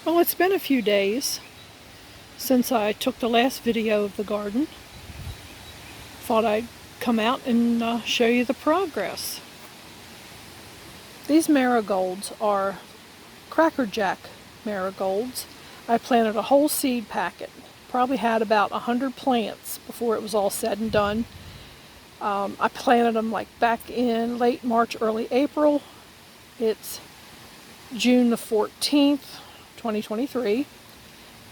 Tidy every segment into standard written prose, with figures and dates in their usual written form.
Well, it's been a few days since I took the last video of the garden. Thought I'd come out and show you the progress. These marigolds are Cracker Jack marigolds. I planted a whole seed packet. Probably had about 100 plants before it was all said and done. I planted them like back in late March, early April. It's June the 14th, 2023.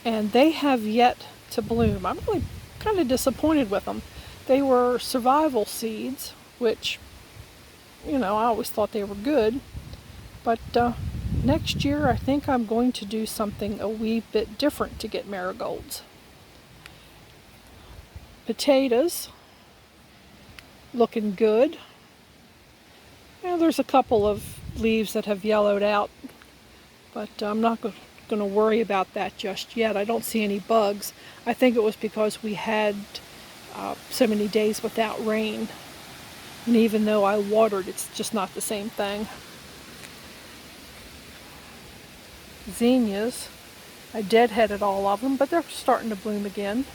And they have yet to bloom. I'm really kind of disappointed with them. They were survival seeds, which, I always thought they were good. But next year I think I'm going to do something a wee bit different to get marigolds. Potatoes, looking good. There's a couple of leaves that have yellowed out, but I'm not going to worry about that just yet. I don't see any bugs. I think it was because we had so many days without rain, and even though I watered, it's just not the same thing. Zinnias, I deadheaded all of them, but they're starting to bloom again.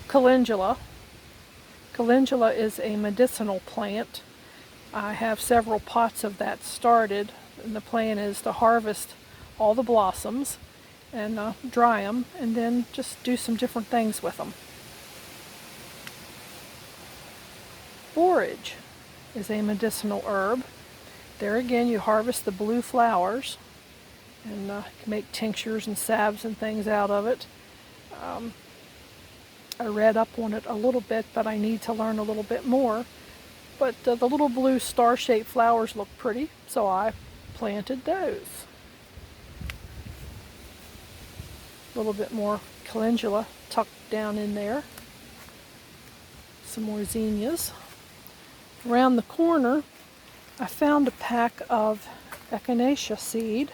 Calendula. Calendula is a medicinal plant. I have several pots of that started, and the plan is to harvest all the blossoms and dry them, and then just do some different things with them. Borage is a medicinal herb. There again, you harvest the blue flowers and make tinctures and salves and things out of it. I read up on it a little bit, but I need to learn a little bit more. But the little blue star-shaped flowers look pretty, so I planted those. A little bit more calendula tucked down in there. Some more zinnias. Around the corner, I found a pack of echinacea seed,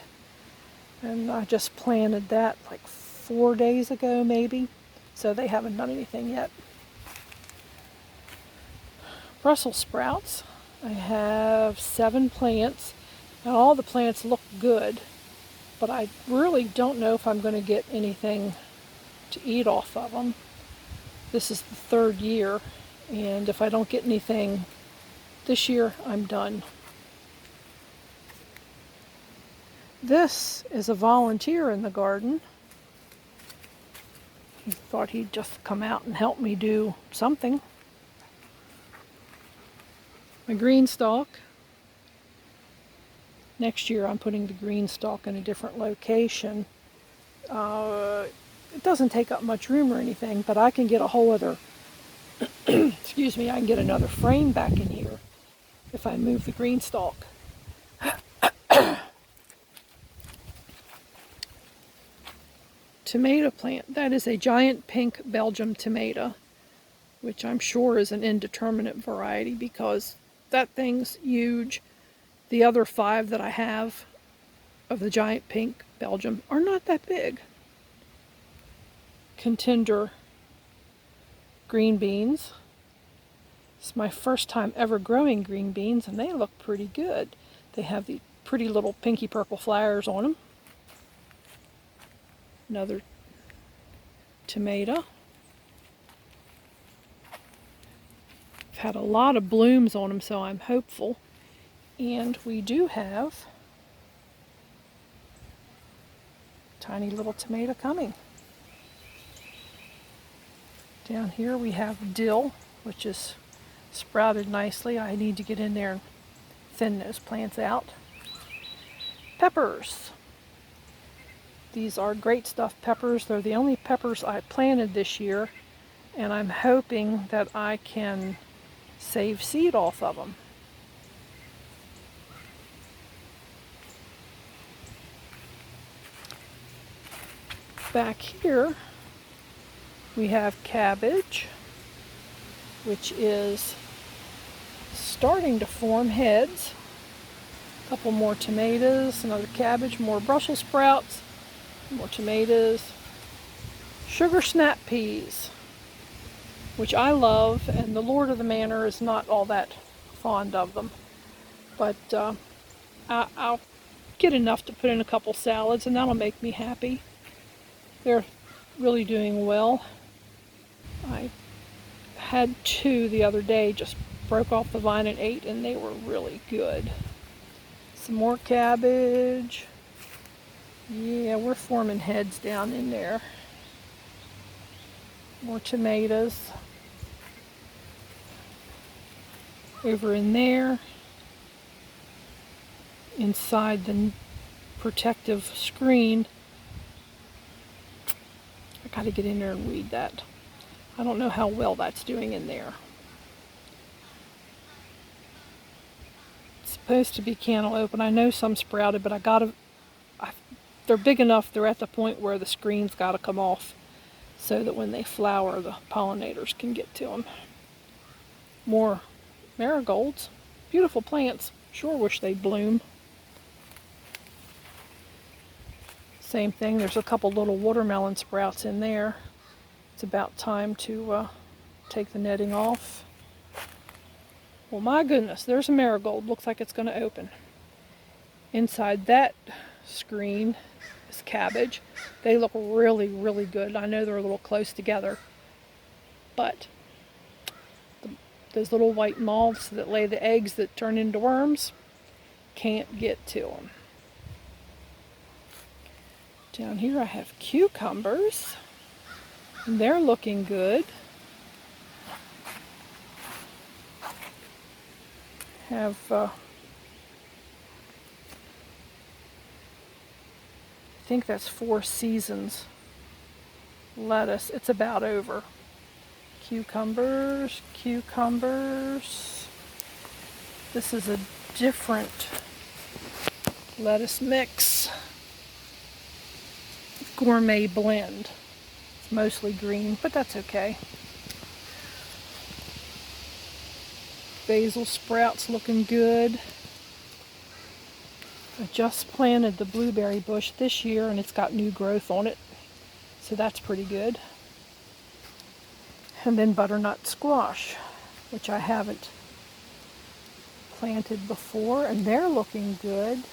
and I just planted that like 4 days ago maybe, so they haven't done anything yet. Brussels sprouts, I have 7 plants, and all the plants look good, but I really don't know if I'm going to get anything to eat off of them. This is the 3rd year, and if I don't get anything this year, I'm done. This is a volunteer in the garden. He thought he'd just come out and help me do something. My green stalk. Next year I'm putting the green stalk in a different location. It doesn't take up much room or anything, but I can get a whole other, excuse me, I can get another frame back in here if I move the green stalk. Tomato plant. That is a giant pink Belgium tomato, which I'm sure is an indeterminate variety because that thing's huge. The other 5 that I have of the giant pink Belgium are not that big. Contender green beans. It's my first time ever growing green beans, and they look pretty good. They have the pretty little pinky purple flowers on them. Another tomato. I've had a lot of blooms on them, so I'm hopeful. And we do have tiny little tomato coming. Down here we have dill, which is sprouted nicely. I need to get in there and thin those plants out. Peppers. These are Great Stuff peppers. They're the only peppers I planted this year, and I'm hoping that I can save seed off of them. Back here we have cabbage, which is starting to form heads. A couple more tomatoes, another cabbage, more Brussels sprouts, more tomatoes. Sugar snap peas, which I love, and the Lord of the Manor is not all that fond of them. But I'll get enough to put in a couple salads, and that'll make me happy. They're really doing well. I had two the other day, just broke off the vine and ate, and they were really good. Some more cabbage. Yeah, we're forming heads down in there. More tomatoes. Over in there, inside the protective screen. I gotta get in there and weed that. I don't know how well that's doing in there. It's supposed to be cantaloupe, and I know some sprouted, but they're big enough, they're at the point where the screen's gotta come off so that when they flower, the pollinators can get to them. More marigolds. Beautiful plants. Sure wish they'd bloom. Same thing, there's a couple little watermelon sprouts in there. It's about time to take the netting off. Well, my goodness, there's a marigold. Looks like it's going to open. Inside that screen is cabbage. They look really, really good. I know they're a little close together, but those little white moths that lay the eggs that turn into worms can't get to them. Down here I have cucumbers. And they're looking good. Have I think that's 4 Seasons lettuce. It's about over. Cucumbers, cucumbers. This is a different lettuce mix. Gourmet blend. It's mostly green, but that's okay. Basil sprouts looking good. I just planted the blueberry bush this year and it's got new growth on it, so that's pretty good. And then butternut squash, which I haven't planted before, and they're looking good.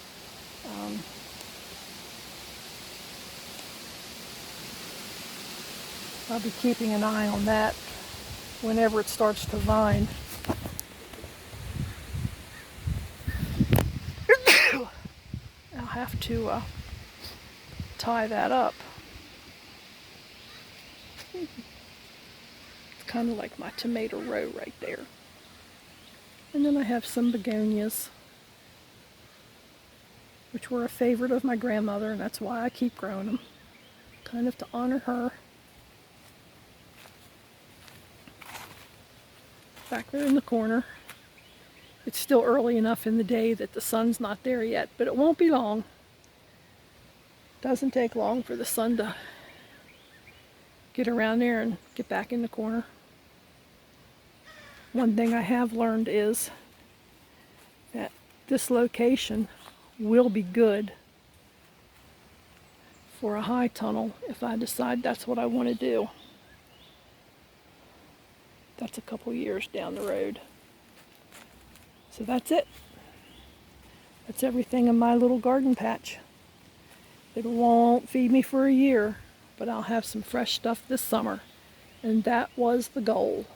I'll be keeping an eye on that whenever it starts to vine. I'll have to tie that up. It's kind of like my tomato row right there. And then I have some begonias, which were a favorite of my grandmother, and that's why I keep growing them, kind of to honor her. Back there in the corner. It's still early enough in the day that the sun's not there yet, but it won't be long. Doesn't take long for the sun to get around there and get back in the corner. One thing I have learned is that this location will be good for a high tunnel if I decide that's what I want to do. That's a couple years down the road. So that's it. That's everything in my little garden patch. It won't feed me for a year, but I'll have some fresh stuff this summer. And that was the goal.